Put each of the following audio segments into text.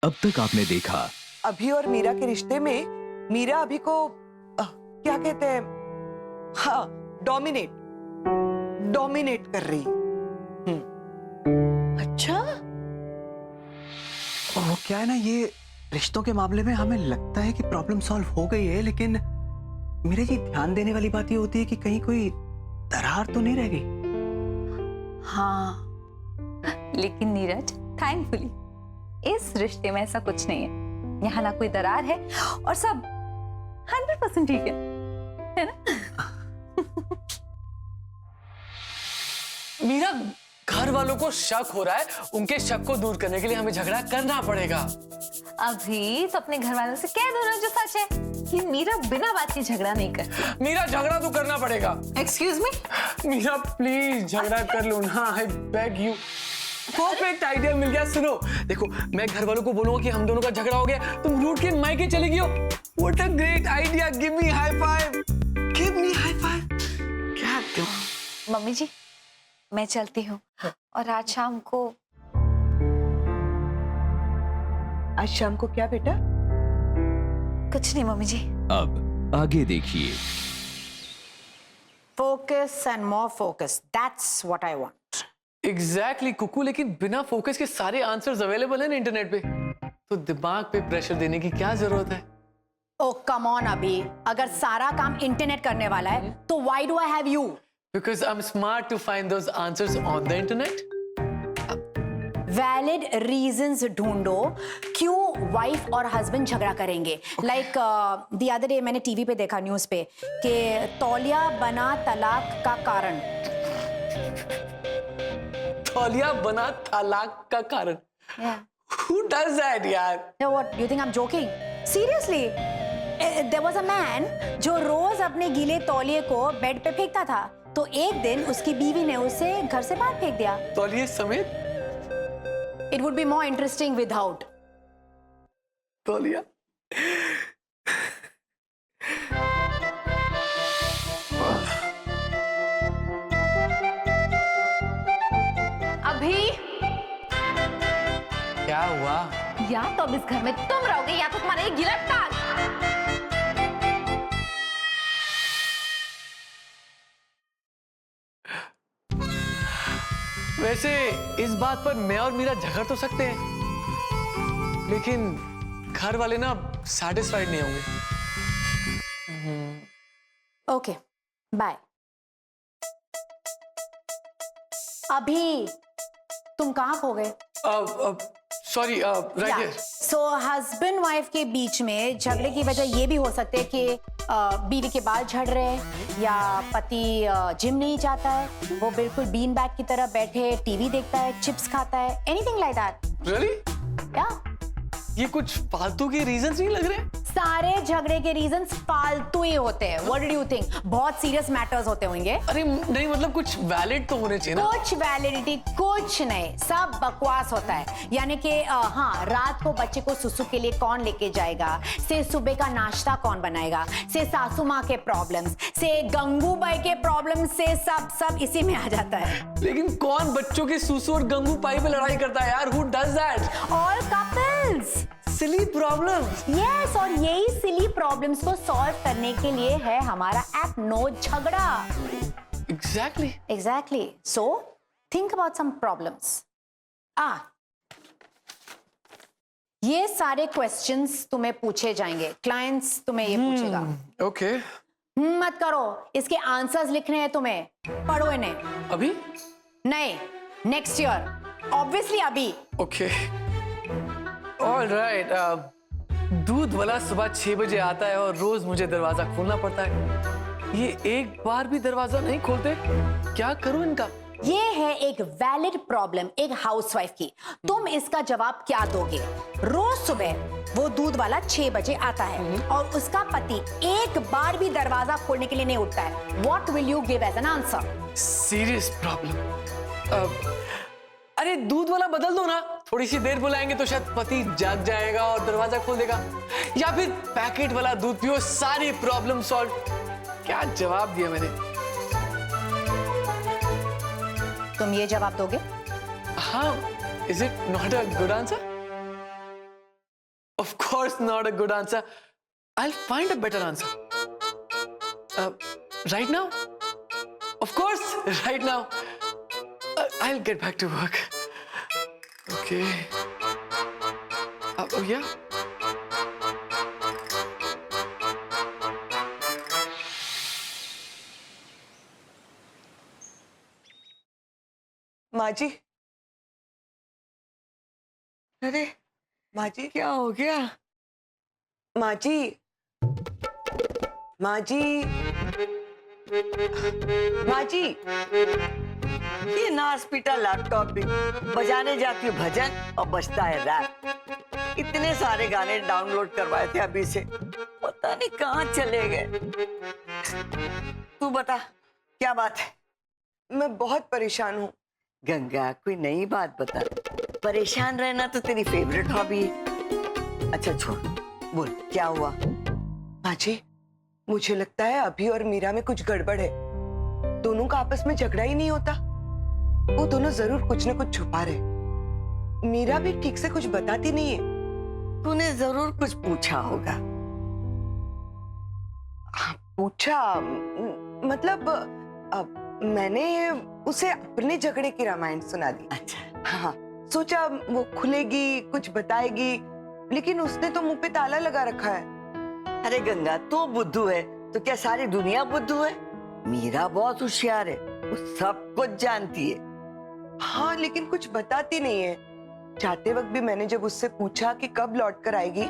अब तक आपने देखा। अभी और मीरा के रिश्ते में मीरा अभी को क्या कहते हैं, हाँ, डोमिनेट कर रही। अच्छा, वो क्या है ना, ये रिश्तों के मामले में हमें लगता है कि प्रॉब्लम सॉल्व हो गई है, लेकिन मेरे जी ध्यान देने वाली बात ये होती है कि कहीं कोई दरार तो नहीं रह गई। हाँ, लेकिन नीरज, थैंकफुली इस रिश्ते में ऐसा कुछ नहीं है। यहाँ ना कोई दरार है और सब 100% ठीक है ना? मीरा, घर वालों को शक हो रहा है, उनके शक को दूर करने के लिए हमें झगड़ा करना पड़ेगा। अभी तो अपने घर वालों से कह दो ना जो सच है कि मीरा बिना बात के झगड़ा नहीं करती। मीरा, झगड़ा तो करना पड़ेगा। Excuse me? मीरा प्लीज झगड़ा कर लो ना, I beg you. Perfect idea मिल गया। सुनो, देखो, मैं घर वालों को बोलूंगा कि हम दोनों का झगड़ा हो गया, तुम रूठ के मायके चली गई हो। What a great idea, give me high five, give me high five. क्या क्यों? मम्मी जी, मैं चलती हूँ और आज शाम को। आज शाम को क्या बेटा? कुछ नहीं मम्मी जी। अब आगे देखिए। Focus and more focus. That's what I want. Exactly Kuku, लेकिन बिना फोकस के सारे आंसर्स अवेलेबल हैं ना इंटरनेट पे, तो दिमाग पे प्रेशर देने की क्या जरूरत है? Oh, come on अभी, अगर सारा काम इंटरनेट करने वाला है तो why do I have you? Because I'm smart to find those answers on the internet. Valid reasons ढूंढो क्यों वाइफ और हस्बैंड झगड़ा करेंगे। Like the other day मैंने टीवी पे देखा, न्यूज पे, कि तौलिया बना तलाक का कारण। तौलिया बना तलाक का कारण? Yeah. Who does that यार? So what? You think I'm joking? Seriously? There was a man जो रोज अपने गीले तौलिए को बेड पे फेंकता था, तो एक दिन उसकी बीवी ने उसे घर से बाहर फेंक दिया। तौलिए समेत? It would be more interesting without. तौलिया। अभी क्या हुआ? या तो अब इस घर में तुम रहोगे या तो तुम्हारा ये गीला टांग। वैसे इस बात पर मैं और मीरा झगड़ तो सकते हैं, लेकिन घर वाले ना सैटिस्फाइड नहीं होंगे। Okay, bye. अभी तुम कहाँ खो गए? Sorry, right here. So husband wife के बीच में झगड़े की वजह ये भी हो सकते है कि बीवी के बाल झड़ रहे हैं, या पति जिम नहीं जाता है, वो बिल्कुल बीन बैग की तरह बैठे टीवी देखता है, चिप्स खाता है, एनीथिंग लाइक दैट। रियली? या ये कुछ फालतू के रीजंस नहीं लग रहे? सारे झगड़े के रीजंस फालतू ही होते हैं। What do you think? बहुत सीरियस मैटर्स होते होंगे। अरे नहीं, मतलब कुछ वैलिड तो होने चाहिए ना। कुछ वैलिडिटी कुछ नहीं, सब बकवास होता है। यानी कि हाँ, रात को बच्चे को सुसु के लिए कौन लेके जाएगा, से सुबह का नाश्ता कौन बनाएगा, से सासू माँ के प्रॉब्लम्स, से गंगूबाई के प्रॉब्लम्स, से सब इसी में आ जाता है। लेकिन कौन बच्चों के सुसु और गंगू पाई पे लड़ाई करता है यार? Who does that? All couples. Silly problems. Yes, और यही सिली प्रॉब्लम्स को सॉल्व करने के लिए है हमारा ऐप नो झगड़ा। Exactly. Exactly. So think about some problems. ये सारे क्वेश्चंस तुम्हें पूछे जाएंगे, क्लाइंट्स तुम्हें ये पूछेगा। Okay. मत करो, इसके आंसर्स लिखने हैं तुम्हें, पढ़ो इन्हें। अभी? नहीं, नेक्स्ट ईयर, ऑब्वियसली अभी। Okay. All right. दूध वाला सुबह 6 बजे आता है और रोज मुझे दरवाजा खोलना पड़ता है। ये एक बार भी दरवाजा नहीं खोलते, क्या करूं इनका? ये है एक वैलिड प्रॉब्लम एक हाउसवाइफ की। तुम इसका जवाब क्या दोगे? रोज सुबह वो दूध वाला 6 बजे आता है और उसका पति एक बार भी दरवाजा खोलने के लिए नहीं उठता है। What will you give as an answer? Serious problem. अरे दूध वाला बदल दो ना, थोड़ी सी देर बुलाएंगे तो शायद पति जाग जाएगा और दरवाजा खोल देगा। या फिर पैकेट वाला दूध पियो, सारी प्रॉब्लम सॉल्व। क्या जवाब दिया मैंने? तुम ये जवाब दोगे? हाँ, is it not a good answer? of course not a good answer. I'll find a better answer. Right now? Of course, right now. I'll get back to work. Okay. Oh yeah. माँ जी, अरे माँ जी क्या हो गया? माँ जी, माँ जी, माँ जी, ये नास पीटा लैपटॉप भी बजाने जाती हूँ भजन और बजता है रैप। इतने सारे गाने डाउनलोड करवाए थे अभी से, पता नहीं कहाँ चले गए। तू बता क्या बात है? मैं बहुत परेशान हूँ। गंगा कोई नई बात बता। परेशान रहना तो तेरी फेवरेट हॉबी है। अच्छा छोड़, बोल क्या हुआ? माँ जी, मुझे लगता है अभी और मीरा में कुछ गड़बड़ है। दोनों का आपस में झगड़ा ही नहीं होता। वो दोनों जरूर कुछ न कुछ छुपा रहे। मीरा भी ठीक से कुछ बताती नहीं है। तूने जरूर कुछ पूछा होगा। हाँ, पूछा मतलब मैंने उसे अपने झगड़े की रामायण सुना दी। अच्छा हाँ, सोचा वो खुलेगी, कुछ बताएगी, लेकिन उसने तो मुंह पे ताला लगा रखा है। अरे गंगा, तू बुद्धू है तो क्या सारी दुनिया बुद्धू है? मीरा बहुत होशियार है, वो सब कुछ जानती है। हाँ, लेकिन कुछ बताती नहीं है। जाते वक्त भी मैंने जब उससे पूछा कि कब लौट कर आएगी,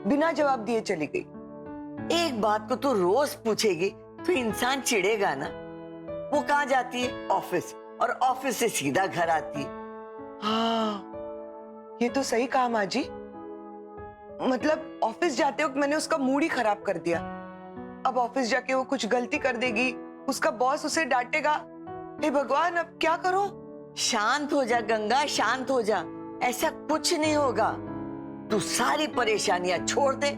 बिना जवाब दिए चली गई। एक बात को तू रोज पूछेगी तो इंसान चिढ़ेगा ना। वो कहाँ जाती है? ऑफिस, और ऑफिस से सीधा घर आती है। हाँ, ये तो सही कहा माँ जी। मतलब ऑफिस जाते वक्त मैंने उसका मूड ही खराब कर दिया। अब ऑफिस जाके वो कुछ गलती कर देगी, उसका बॉस उसे डांटेगा। हे भगवान, अब क्या करूं? शांत हो जा गंगा, शांत हो जा। ऐसा कुछ नहीं होगा। तू सारी परेशानियां छोड़ दे,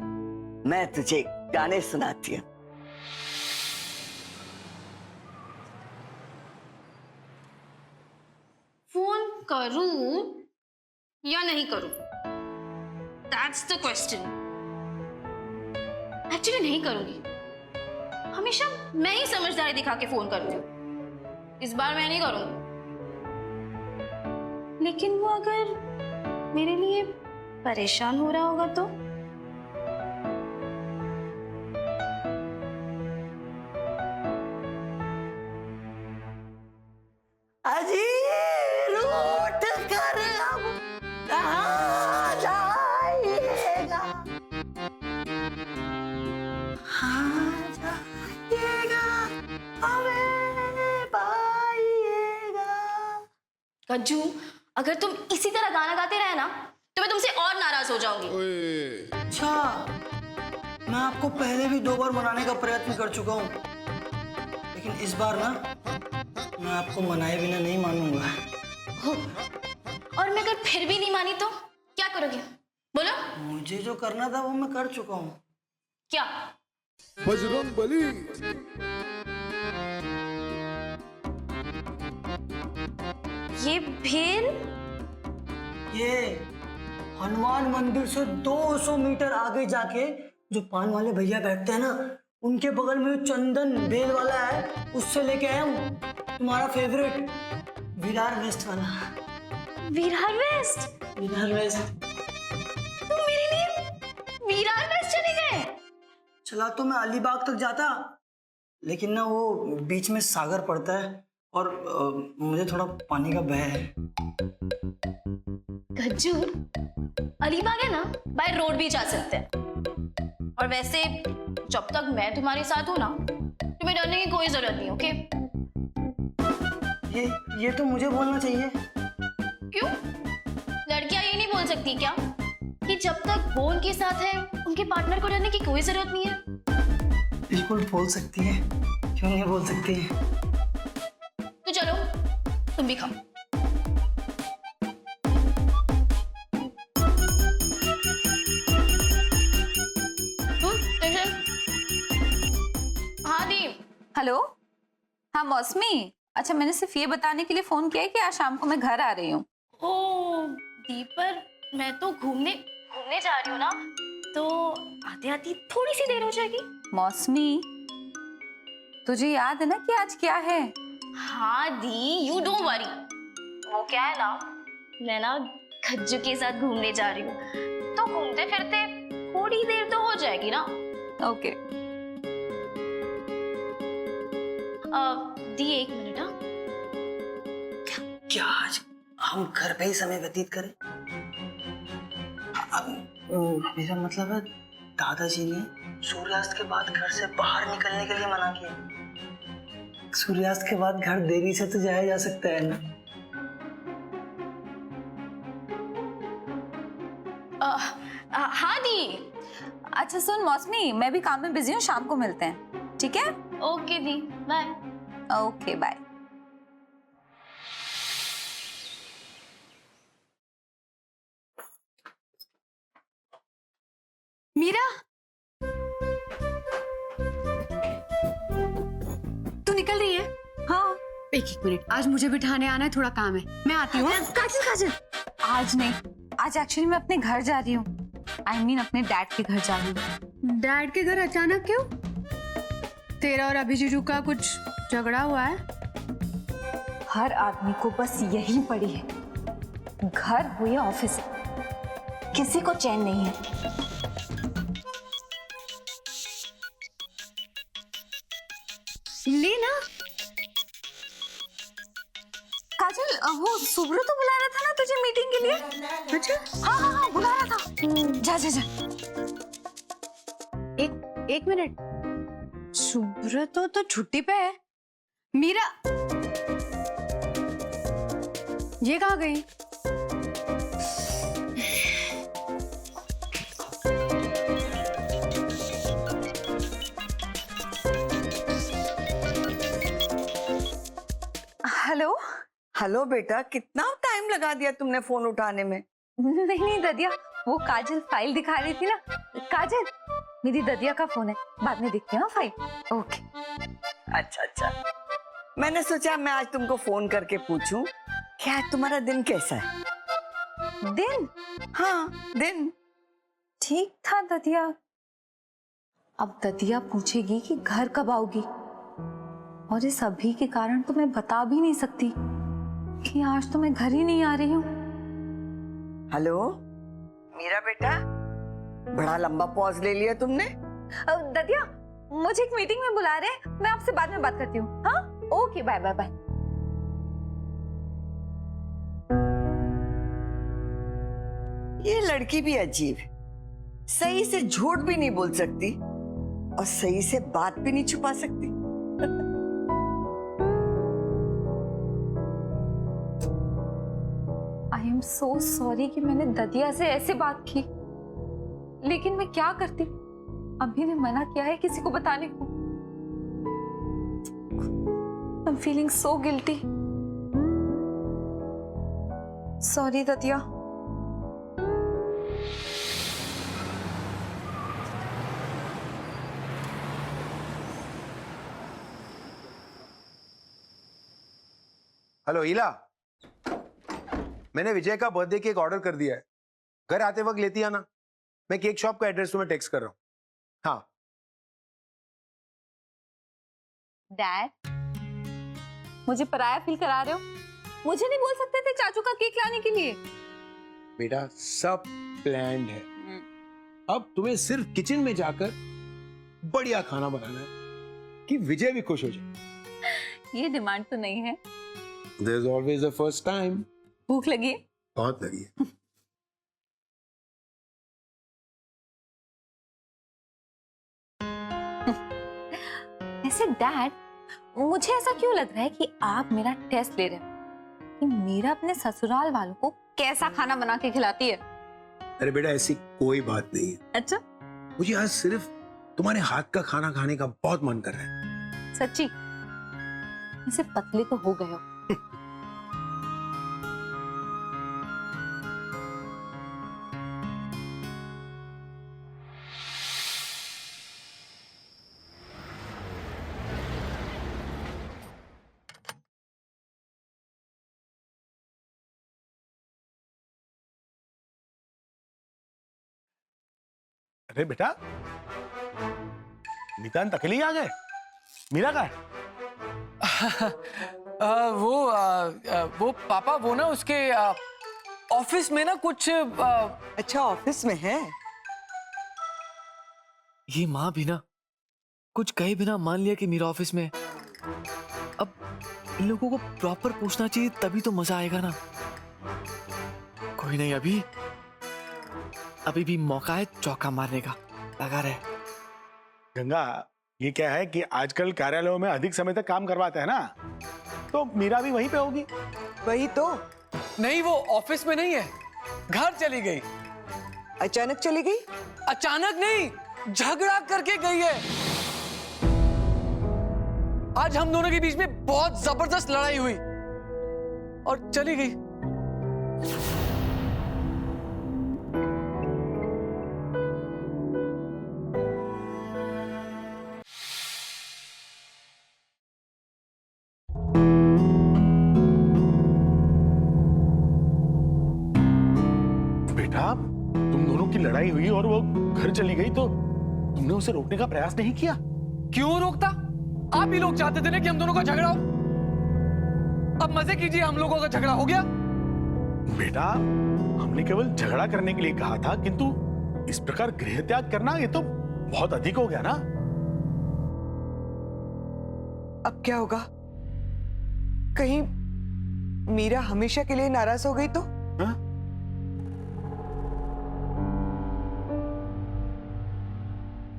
मैं तुझे गाने सुनाती हूँ। फोन करूं या नहीं करूं? That's the question. एक्चुअली नहीं करूंगी। हमेशा मैं ही समझदारी दिखा के फोन करती हूँ। इस बार मैं नहीं करूंगी। लेकिन वो अगर मेरे लिए परेशान हो रहा होगा तो? अजी रूठ कर अब कहाँ जाइएगा? हाँ जाइएगा, हमें पाइएगा। गज्जू, अगर तुम इसी तरह गाना गाते रहे ना तो मैं तुमसे और नाराज हो जाऊंगी। अच्छा, मैं आपको पहले भी 2 बार मनाने का प्रयत्न कर चुका हूँ, लेकिन इस बार ना मैं आपको मनाए बिना नहीं मानूंगा। और मैं अगर फिर भी नहीं मानी तो क्या करोगे? बोलो। मुझे जो करना था वो मैं कर चुका हूँ। क्या? बजरंग बली। ये भेल? ये हनुमान मंदिर से 200 मीटर आगे जाके जो पान वाले भैया बैठते हैं ना, उनके बगल में जो चंदन बेल वाला है, उससे लेके आया हूँ तुम्हारा फेवरेट विरार वेस्ट वाला। विरार वेस्ट? विरार वेस्ट। तुम मेरे लिए विरार वेस्ट चले गए? चला तो मैं अलीबाग तक जाता, लेकिन ना वो बीच में सागर पड़ता है और मुझे थोड़ा पानी का भय है। गज्जू, अलीबाग है ना, बाय रोड भी जा सकते हैं। और वैसे जब तक मैं तुम्हारे साथ हूं ना, तुम्हें डरने की कोई जरूरत नहीं। ओके? ये तो मुझे बोलना चाहिए। क्यों? लड़कियां ये नहीं बोल सकती क्या कि जब तक वो उनके साथ है, उनके पार्टनर को डरने की कोई जरूरत नहीं है? बिल्कुल बोल सकती है, क्यों नहीं बोल सकती है। तो चलो, तुम भी खाओ। हाँ दी। हेलो। हाँ मौसमी, अच्छा मैंने सिर्फ ये बताने के लिए फोन किया है कि आज शाम को मैं घर आ रही हूँ। ओ दीपर, मैं तो घूमने जा रही हूँ ना, तो आते आती थोड़ी सी देर हो जाएगी। मौसमी, तुझे याद है ना कि आज क्या है? हाँ दी, यू डोंट वरी। वो क्या है ना, मैं ना खज्जू के साथ घूमने जा रही हूँ, तो घूमते फिरते थोड़ी देर तो हो जाएगी ना। ओके। दी एक मिनट। हाँ, क्या आज हम घर पे ही समय व्यतीत करें? मेरा मतलब है, दादाजी ने सूर्यास्त के बाद घर से बाहर निकलने के लिए मना किया। सूर्यास्त के बाद घर देरी से तो जाया जा सकता है ना? हाँ दी। अच्छा सुन मौसमी, मैं भी काम में बिजी हूँ, शाम को मिलते हैं, ठीक है? ओके दी, बाय। Okay bye. मीरा, तू निकल रही है? हाँ। एक मिनट, आज मुझे बिठाने आना है, थोड़ा काम है, मैं आती हूँ। काजल, आज नहीं, आज एक्चुअली मैं अपने घर जा रही हूँ। I mean अपने डैड के घर जा रही हूँ। डैड के घर अचानक क्यों? तेरा और अभी जीजू का कुछ झगड़ा हुआ है? हर आदमी को बस यही पड़ी है, घर हो या ऑफिस, किसी को चैन नहीं है। लेना काजल, वो सुब्रू तो बुला रहा था ना तुझे मीटिंग के लिए? अच्छा, हाँ हाँ हाँ, बुला रहा था। जा जा जा। एक मिनट, सुब्रत तो छुट्टी पे है। मीरा, ये कहाँ गई? हेलो। हेलो बेटा, कितना टाइम लगा दिया तुमने फोन उठाने में? नहीं नहीं ददिया, वो काजल फाइल दिखा रही थी ना। काजल, मेरी ददिया का फोन है, बाद में देखते हैं फाइल। ओके। अच्छा अच्छा, मैंने सोचा मैं आज तुमको फोन करके पूछूं कि आज तुम्हारा दिन कैसा है। दिन? हाँ दिन ठीक था ददिया। अब ददिया पूछेगी कि घर कब आओगी, और इस अभी के कारण तो मैं बता भी नहीं सकती कि आज तो मैं घर ही नहीं आ रही हूँ। हेलो मीरा बेटा, बड़ा लंबा पॉज ले लिया तुमने। ददिया, मुझे एक मीटिंग में बुला रहे हैं, मैं आपसे बाद में बात करती हूँ। हाँ ओके, बाय बाय बाय। ये लड़की भी अजीब है, सही से झूठ भी नहीं बोल सकती और सही से बात भी नहीं छुपा सकती। आई एम सो सॉरी कि मैंने ददिया से ऐसे बात की, लेकिन मैं क्या करती, अभी ने मना किया है किसी को बताने को। I am feeling so guilty. Sorry ददिया। हेलो हीला, मैंने विजय का बर्थडे केक ऑर्डर कर दिया है, घर आते वक्त लेती आना। मैं केक शॉप का एड्रेस तुम्हें टेक्स्ट कर रहा हूँ। हाँ। डैड, मुझे पराया फील करा रहे हो? मुझे नहीं बोल सकते थे चाचू का केक लाने के लिए? बेटा सब प्लान्ड है, अब तुम्हें सिर्फ किचन में जाकर बढ़िया खाना बनाना है कि विजय भी खुश हो जाए। ये डिमांड तो नहीं है। There's always a first time. भूख लगी है? बहुत लगी है। ऐसे डैड, मुझे ऐसा क्यों लग रहा है कि आप मेरा टेस्ट ले रहे हो कि मेरा अपने ससुराल वालों को कैसा खाना बना के खिलाती है? अरे बेटा ऐसी कोई बात नहीं है। अच्छा, मुझे आज सिर्फ तुम्हारे हाथ का खाना खाने का बहुत मन कर रहा है। सच्ची? इसे पतले तो हो गए हो। अरे बेटा, नितांत अकेले ही आ गए? मीरा का है? वो पापा, वो ना उसके ऑफिस में ना कुछ अच्छा, ऑफिस में है? ये माँ भी ना कुछ कहे बिना मान लिया कि मीरा ऑफिस में है। अब इन लोगों को प्रॉपर पूछना चाहिए, तभी तो मजा आएगा ना। कोई नहीं, अभी भी मौका है चौका मारने का, लगा रहे। गंगा, ये क्या है कि आजकल कार्यालयों में अधिक समय तक काम करवाते हैं ना, तो मीरा भी वहीं पे होगी। वही तो। नहीं, वो ऑफिस में नहीं है, घर चली गई। अचानक चली गई? अचानक नहीं, झगड़ा करके गई है। आज हम दोनों के बीच में बहुत जबरदस्त लड़ाई हुई और चली गई। बेटा, तुम दोनों की लड़ाई हुई और वो घर चली गई, तो तुमने उसे रोकने का प्रयास नहीं किया? क्यों रोकता? आप ही लोग चाहते थे ना कि हम दोनों का झगड़ा हो। अब मजे कीजिए, हम लोगों का झगड़ा हो गया। बेटा, हमने केवल झगड़ा करने के लिए कहा था, किंतु इस प्रकार गृह त्याग करना ये तो बहुत अधिक हो गया ना। अब क्या होगा? कहीं मीरा हमेशा के लिए नाराज हो गई तो? हा?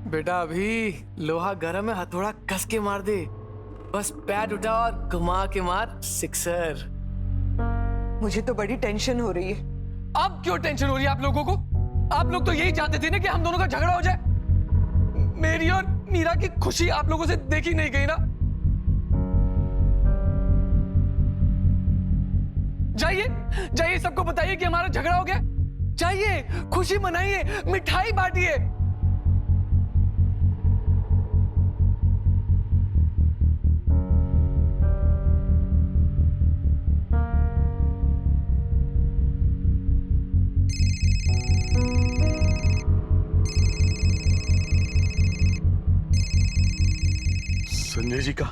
बेटा, अभी लोहा गर्म है, हथौड़ा कस के मार दे। बस पैर उठा और घुमा के मार, सिक्सर। मुझे तो बड़ी टेंशन हो रही है। अब क्यों टेंशन हो रही है आप लोगों को? आप लोग तो यही चाहते थे ना कि हम दोनों का झगड़ा हो जाए। मेरी और मीरा की खुशी आप लोगों से देखी नहीं गई ना। जाइए जाइए, सबको बताइए कि हमारा झगड़ा हो गया। जाइए, खुशी मनाइए, मिठाई बांटिए। संजय जी का।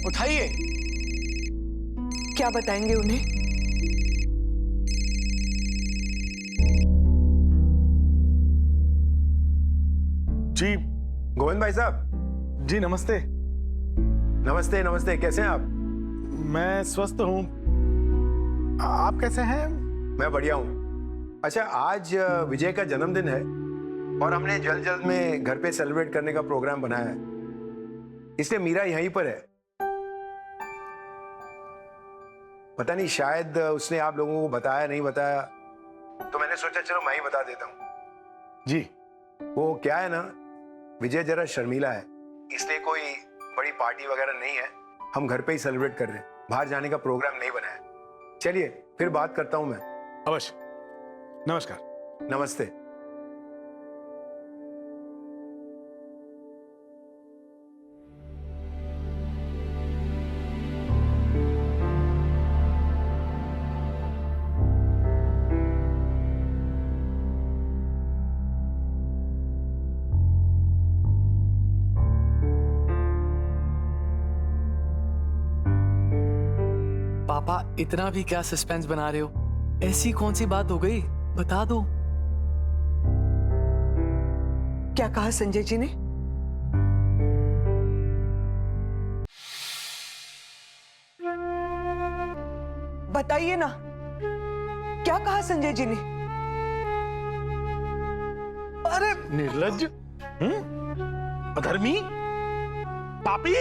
उठाइए। क्या बताएंगे उन्हें? जी गोविंद भाई साहब। जी नमस्ते। नमस्ते नमस्ते, कैसे हैं आप? मैं स्वस्थ हूँ, आप कैसे हैं? मैं बढ़िया हूँ। अच्छा, आज विजय का जन्मदिन है और हमने जल्द जल्द में घर पे सेलिब्रेट करने का प्रोग्राम बनाया है, इसलिए मीरा यहीं पर है। पता नहीं शायद उसने आप लोगों को बताया नहीं बताया, तो मैंने सोचा चलो मैं ही बता देता हूँ। जी। वो क्या है ना, विजय जरा शर्मीला है, इसलिए कोई बड़ी पार्टी वगैरह नहीं है। हम घर पे ही सेलिब्रेट कर रहे हैं, बाहर जाने का प्रोग्राम नहीं बनाया। चलिए फिर बात करता हूं मैं। अवश्य। नमस्कार। नमस्ते। पापा, इतना भी क्या सस्पेंस बना रहे हो? ऐसी कौन सी बात हो गई, बता दो। क्या कहा संजय जी ने? बताइए ना, क्या कहा संजय जी ने? अरे निर्लज्ज, अधर्मी, पापी।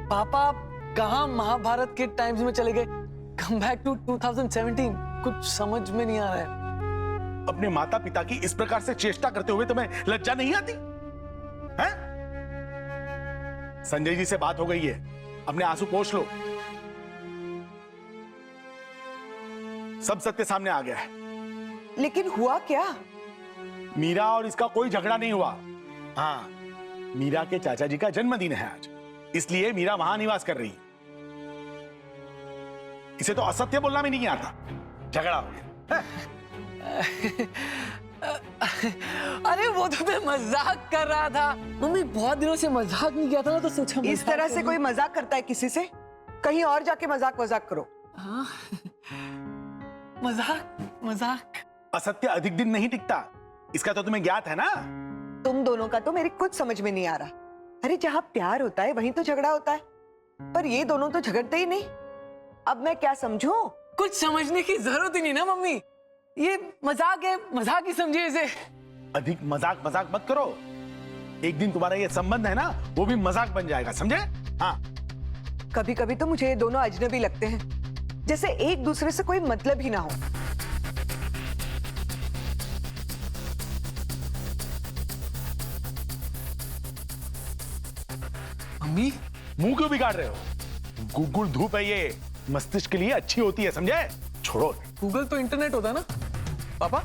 पापा, कहाँ महाभारत के टाइम्स में चले गए? Come back to 2017। कुछ समझ में नहीं आ रहा है। अपने माता पिता की इस प्रकार से चेष्टा करते हुए तुम्हें लज्जा नहीं आती है? संजय जी से बात हो गई है, अपने आंसू पोंछ लो। सब सत्य सामने आ गया है। लेकिन हुआ क्या? मीरा और इसका कोई झगड़ा नहीं हुआ। हाँ, मीरा के चाचा जी का जन्मदिन है आज, इसलिए मीरा वहां निवास कर रही है। इसे तो असत्य बोलना भी नहीं आता। झगड़ा हो गया। अरे वो तो मैं मजाक कर रहा था मम्मी, बहुत दिनों से मजाक नहीं किया था ना, तो सोचा इस मजाक तरह कर से लूं। कोई मजाक करता है किसी से? कहीं और जाके मजाक करो। हाँ मजाक मजाक। असत्य अधिक दिन नहीं टिकता, इसका तो तुम्हें ज्ञात है ना। तुम दोनों का तो मेरी कुछ समझ में नहीं आ रहा। अरे जहाँ प्यार होता है वहीं तो झगड़ा होता है, पर ये दोनों तो झगड़ते ही नहीं। अब मैं क्या समझूं? कुछ समझने की जरूरत ही नहीं ना मम्मी, ये मजाक है, मजाक ही समझिए इसे। अधिक मजाक मजाक मत करो, एक दिन तुम्हारा ये संबंध है ना वो भी मजाक बन जाएगा, समझे? हाँ। कभी कभी तो मुझे ये दोनों अजनबी लगते हैं, जैसे एक दूसरे से कोई मतलब ही ना हो। मम्मी मुंह क्यों बिगाड़ रहे हो? गूगल धूप है ये, मस्तिष्क के लिए अच्छी होती है, समझे? छोड़ो। गूगल तो इंटरनेट होता है ना पापा।